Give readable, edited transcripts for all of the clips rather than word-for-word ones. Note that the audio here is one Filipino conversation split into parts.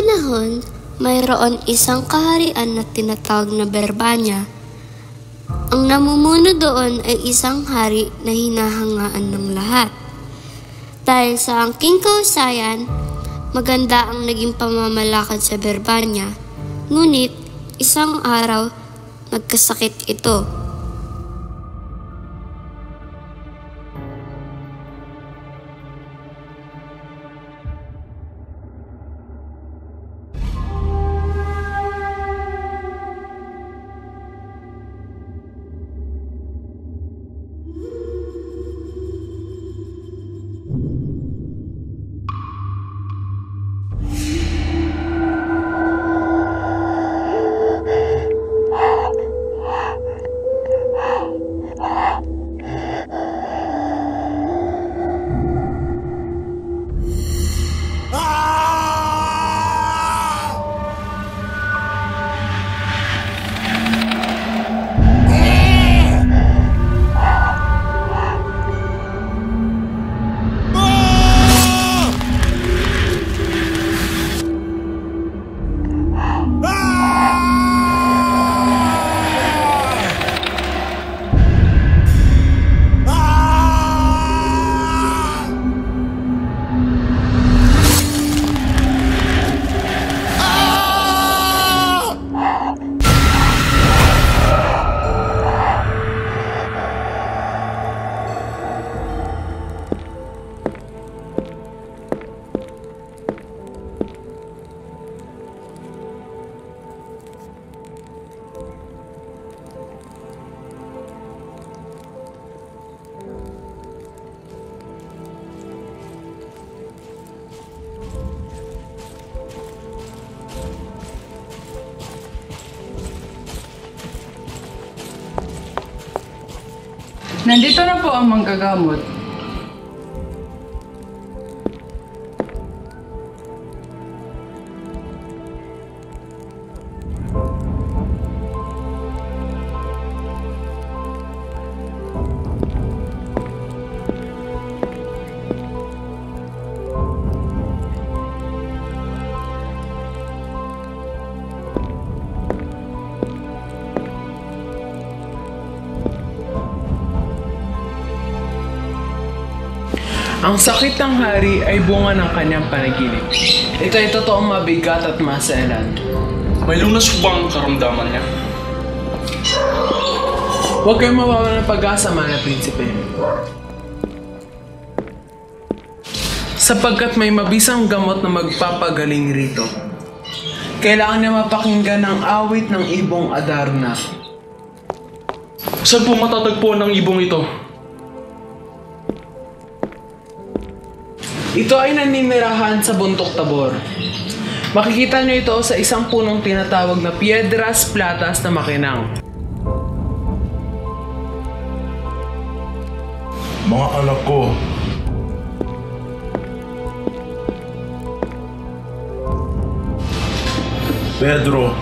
panahon, mayroon isang kaharian na tinatawag na Berbanya. Ang namumuno doon ay isang hari na hinahangaan ng lahat. Dahil sa angking kausayan, maganda ang naging pamamalakad sa Berbanya. Ngunit, isang araw, nagkasakit ito. Nandito na po ang manggagamot. Ang sakit ng hari ay bunga ng kanyang panaginip. Ito ay totoong mabigat at maselan. May lunas po ba ang karamdaman niya? Huwag kayong mawawala ng pag-asa, Mana Prinsipe. Sapagkat may mabisang gamot na magpapagaling rito. Kailangan niya mapakinggan ang awit ng ibong Adarna. Saan po matatagpuan ng ibong ito? Ito ay naninirahan sa Bundok Tabor. Makikita niyo ito sa isang punong tinatawag na Piedras Platas na makinang. Mga anak ko, Pedro,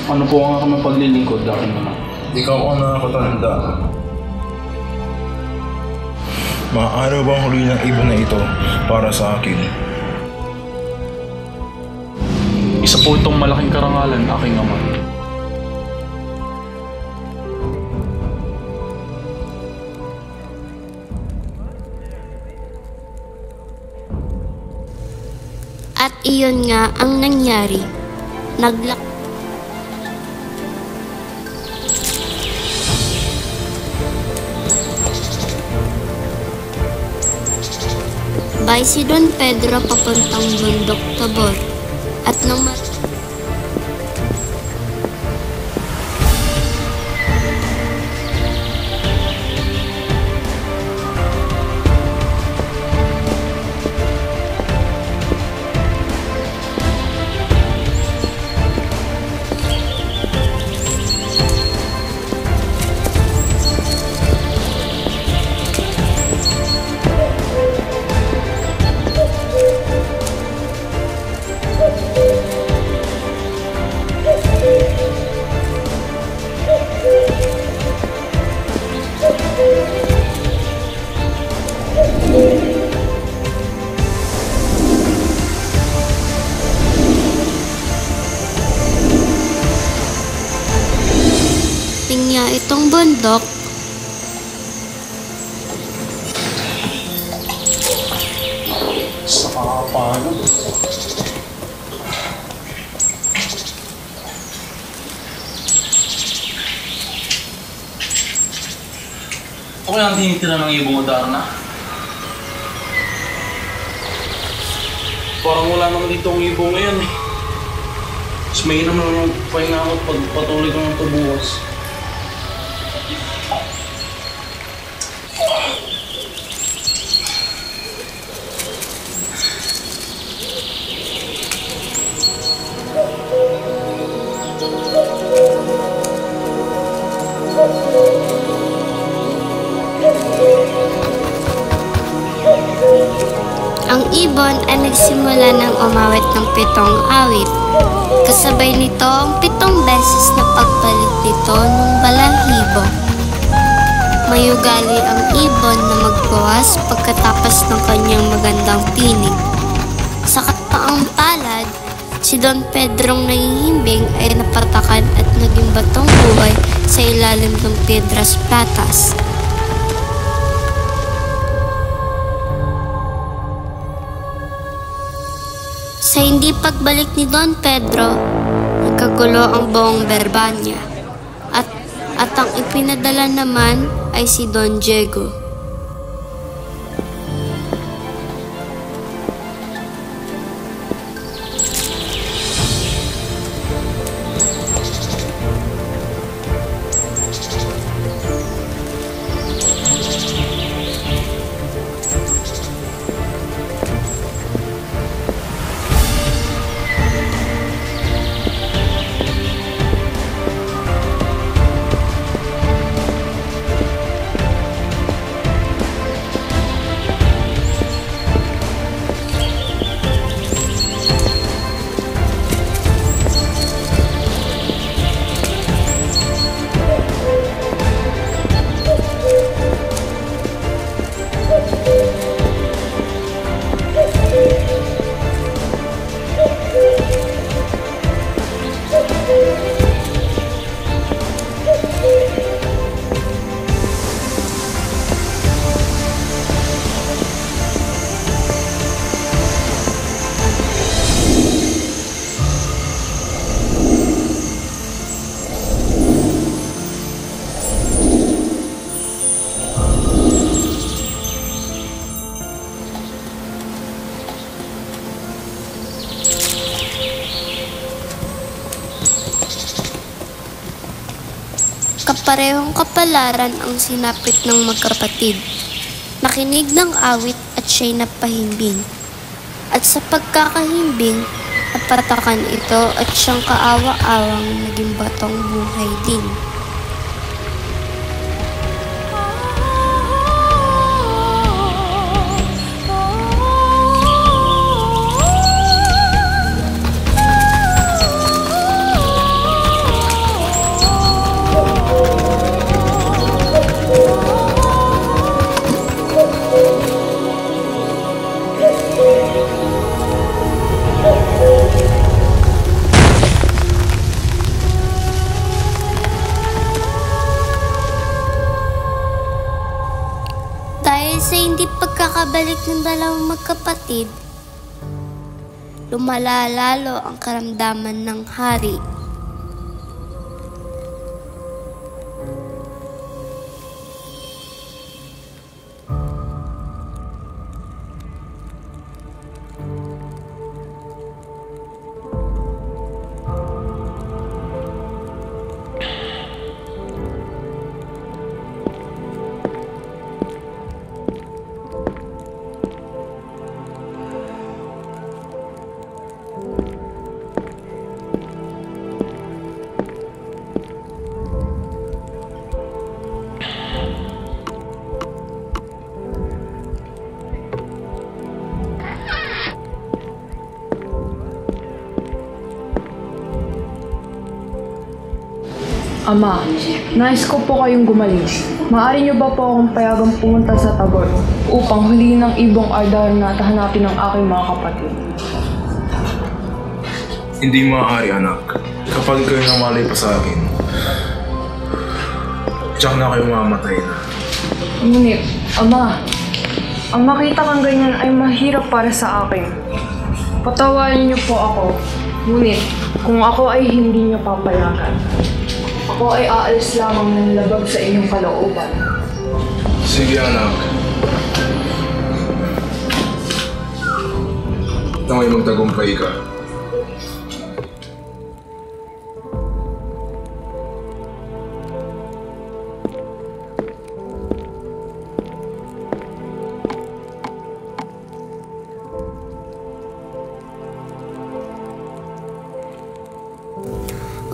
Ano po ang aking paglilingkod, aking mga? ikaw ang nakakatanda. Maaari bang huli ng ibon na ito para sa akin? Isa po itong malaking karangalan, aking ama. At iyon nga ang nangyari. Bay si Don Pedro papuntang Bundok Tabor at nang kaya itong bundok? Sa paano? Okay lang tinitira ng ibong Adarna. Parang wala naman dito ang ibong ngayon eh. Mas mahirap naman yung pahinga ako pag patuloy ko ng tubukas. Ang ibon ay nagsimula ng umawit ng 7 awit. Kasabay nito ang 7 beses na pagbalik nito ng balahibo. Mayugali ang ibon na magbawas pagkatapos ng kanyang magandang tinig. Sa kataang palad, si Don Pedrong nangihimbing ay napatakan at naging batong buhay sa ilalim ng Piedras Platas. Sa hindi pagbalik ni Don Pedro, nagkagulo ang buong Berbanya at ang ipinadala naman ay si Don Diego. Kaparehong kapalaran ang sinapit ng magkapatid. Nakinig ng awit at siya'y napahimbing. At sa pagkakahimbing, napatakan ito at siyang kaawa-awang naging batong buhay din. Dahil sa hindi pagkakabalik ng dalawang magkapatid, lumala lalo ang karamdaman ng hari. Ama, nais ko po kayong gumaling. Maaari niyo ba po akong payagang pumunta sa Tabor upang huliin ang ibong Adarna at hanapin ang aking mga kapatid? Hindi maaari, anak. Kapag kayo namalay pa sa akin, Tiyak na kayo mamatay na. Ngunit, Ama, ang makita kang ganyan ay mahirap para sa akin. Patawarin niyo po ako. Ngunit, kung ako ay hindi niyo papayagan, ako ay aalis lamang ng labag sa inyong kalooban. Sige anak. Naway magtagumpay ka.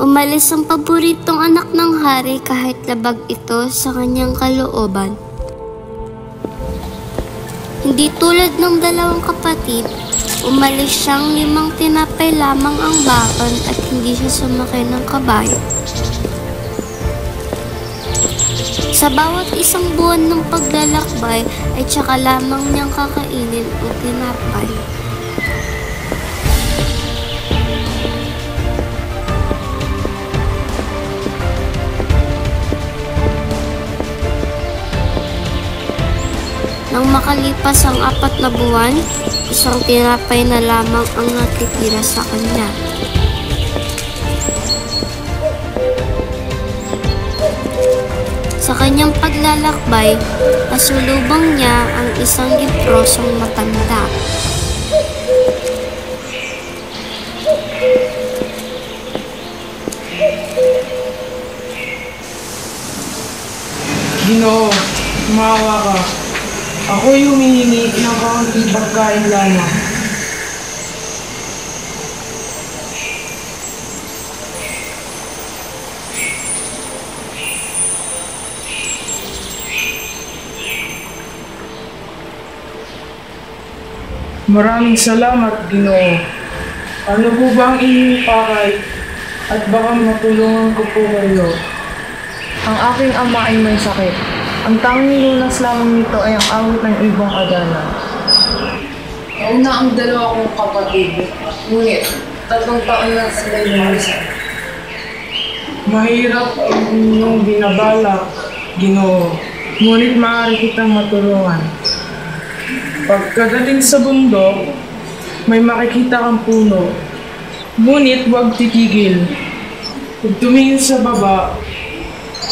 Umalis ang paboritong anak ng hari kahit labag ito sa kanyang kalooban. Hindi tulad ng dalawang kapatid, umalis siyang 5 tinapay lamang ang bakon at hindi siya sumakay ng kabayo. Sa bawat isang buwan ng paglalakbay ay tsaka lamang niyang kakainin ang tinapay. Nang makalipas ang 4 na buwan, isang tinapay na lamang ang natitira sa kanya. Sa kanyang paglalakbay, nasulubong niya ang isang leprosong matanda. Ginoo, maawa ka. Ako'y humihingi ng kaunting pagkain lamang. Maraming salamat, Ginoo. Ano po ba ang inyong pakay? At baka matulungan ko po kayo. Ang aking ama ay may sakit. Ang tanging lunas lamang nito ay ang awit ng ibong Adana. Nauna ang 2 kong kapatid, ngunit 3 taon na sila lumisan. Mahirap ang inyong binabalak, Ginoo. Ngunit maaari kitang matulungan. Pagkadating sa bundok, may makikita kang puno. Ngunit huwag titigil. Huwag tumingin sa baba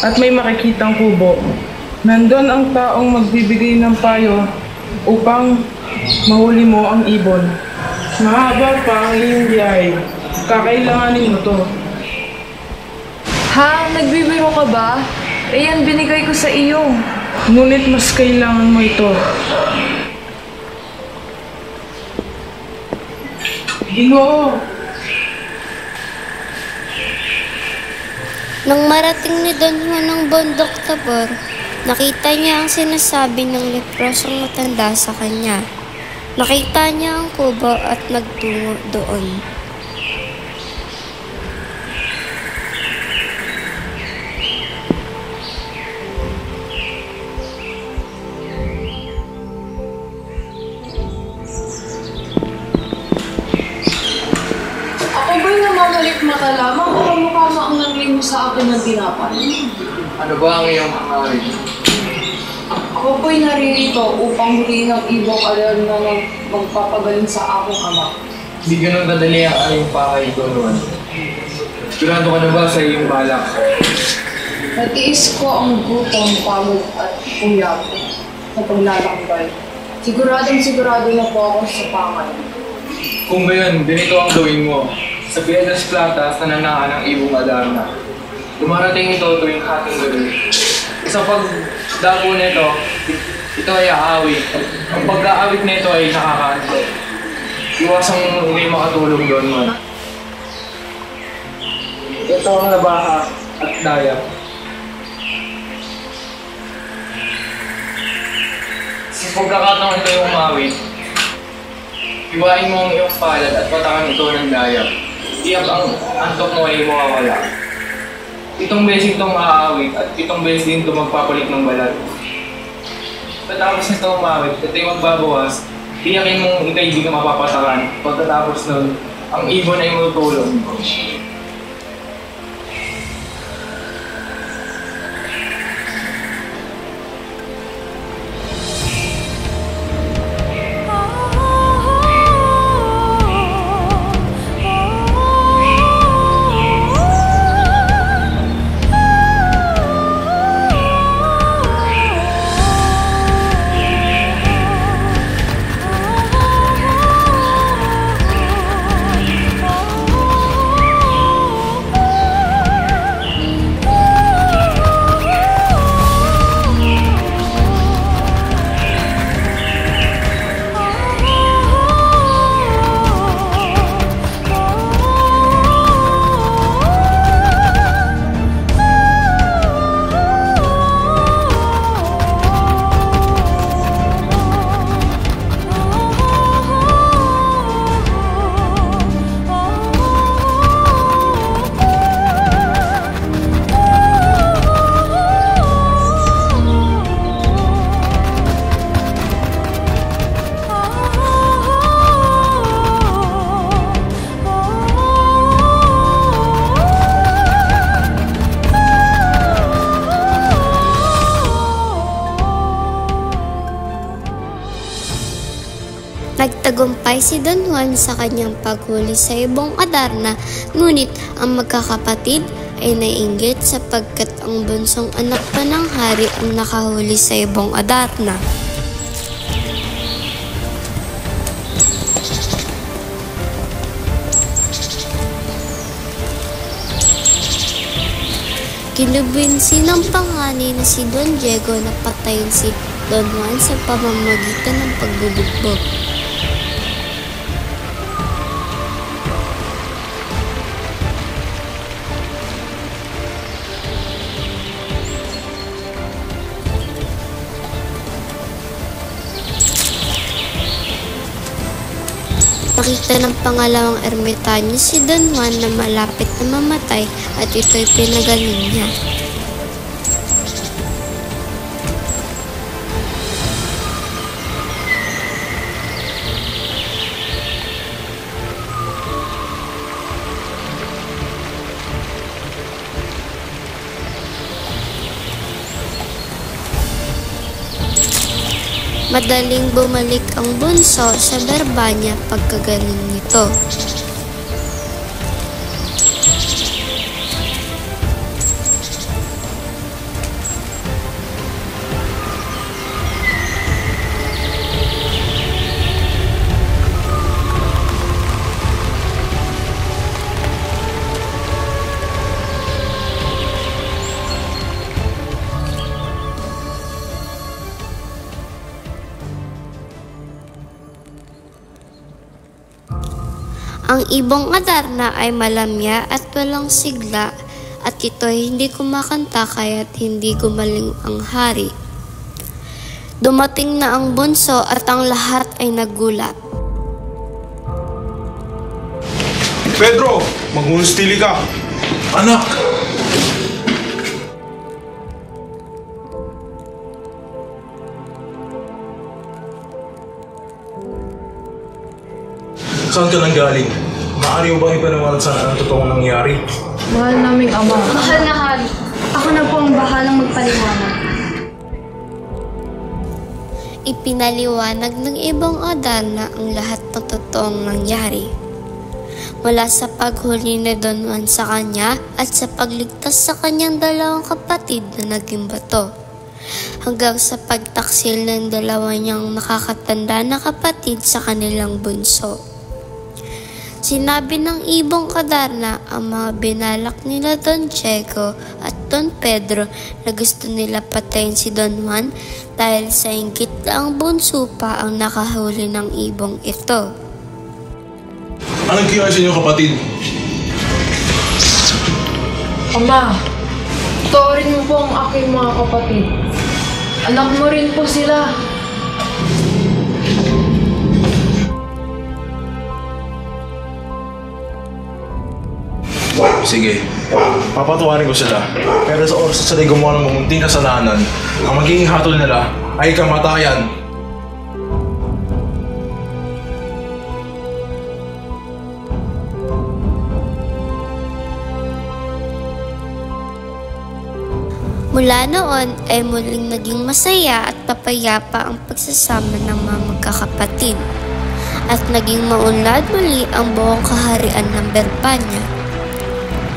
at may makikitang kubo. Nandun ang taong magbibigay ng payo upang mahuli mo ang ibon. Mahaba pa ang iyong biyahe. Kakailanganin mo to. Ha? Nagbibiro ka ba? Eh yan binigay ko sa iyo. Ngunit mas kailangan mo ito. Ginoo! Nang marating ni Don Juan ng bundok Tabor, nakita niya ang sinasabi ng leprosong matanda sa kanya. Nakita niya ang kubo at nagtungo doon. Ako ba'y namamalik mata lamang o kamukha mo ang nangling mo sa akin ng tinapay? Ano ba ang iyong hangarin? Ako po'y naririto upang huliin ang ibong alam na magpapagaling sa aking ama. Hindi ganun kadali ang aming pakay ko noon. Sigurado ka na ba sa iyong balak? Natiis ko ang gutom, pagod at puyat sa paglalakbay. Sigurado na po ako sa pangay. Kung gayon, ganito ang gawin mo. Sa Piedras Platas na nanaan ang ibong Adarna. Dumarating ito tuwing hating gabi. Sa pagdapo nito, ito ay aawit. Ang pagkaawit nito ay nakakanto. Iwasang hindi makatulog doon man. Ito ang labaha at daya. Sa pagkakataon ito yung umawit, iwain mo ang iyong palad at patakan ito ng daya. Tiyak ang antok mo ay mawawala. 7 beses itong aawit at 7 beses din ito magpapalit ng balat. Pagkatapos nito umawit, ito yung magbabawas, tiyakin mong ito hindi ka mapapatakan. Pagkatapos nun, ang ibon ay matutulog. Nagtagumpay si Don Juan sa kanyang paghuli sa ibong Adarna, ngunit ang magkakapatid ay naiinggit sapagkat ang bunsong anak pa ng hari ang nakahuli sa ibong Adarna. Kinumbinsi ng pangani na si Don Diego na patayin si Don Juan sa pamamagitan ng pagbubugbog. Nakita ng pangalawang ermitanyo si Don Juan na malapit na mamatay at ito'y pinagaling niya. Madaling bumalik ang bunso sa Berbanya pagkagaling nito. Ang ibong Adarna ay malamya at walang sigla at ito ay hindi kumakanta kaya't hindi gumaling ang hari. Dumating na ang bunso at ang lahat ay nagulat. Pedro, maghunstili ka! Anak! Saan ka nang galing? Maaari mo ba ipanawalan sana ang totoong nangyari? Mahal naming ama. Mahal na hari. Ako na po ang bahalang magpaliwanag. Ipinaliwanag ng ibong Adarna ang lahat ng totoong nangyari. Mula sa paghuli ni Don Juan sa kanya at sa pagligtas sa kanyang dalawang kapatid na naging bato, hanggang sa pagtaksil ng dalawa niyang nakakatanda na kapatid sa kanilang bunso. Sinabi ng ibong Adarna ang mga binalak nila Don Diego at Don Pedro na gusto nila patayin si Don Juan dahil sa inggit na ang bunso pa ang nakahuli ng ibong ito. Anong ginawa sa inyong kapatid? Ama, toorin mo po ang aking mga kapatid. Anak mo rin po sila. Sige, papatawarin ko sila. Pero sa oras na sila gumawa ng mamunting kasalanan, ang magiging hatol nila ay kamatayan. Mula noon ay muling naging masaya at papayapa ang pagsasama ng mga magkakapatid at naging maunlad muli ang buong kaharian ng Berbanya.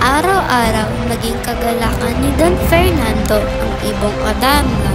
Araw-araw naging kagalakan ni Don Fernando ang ibong Adarna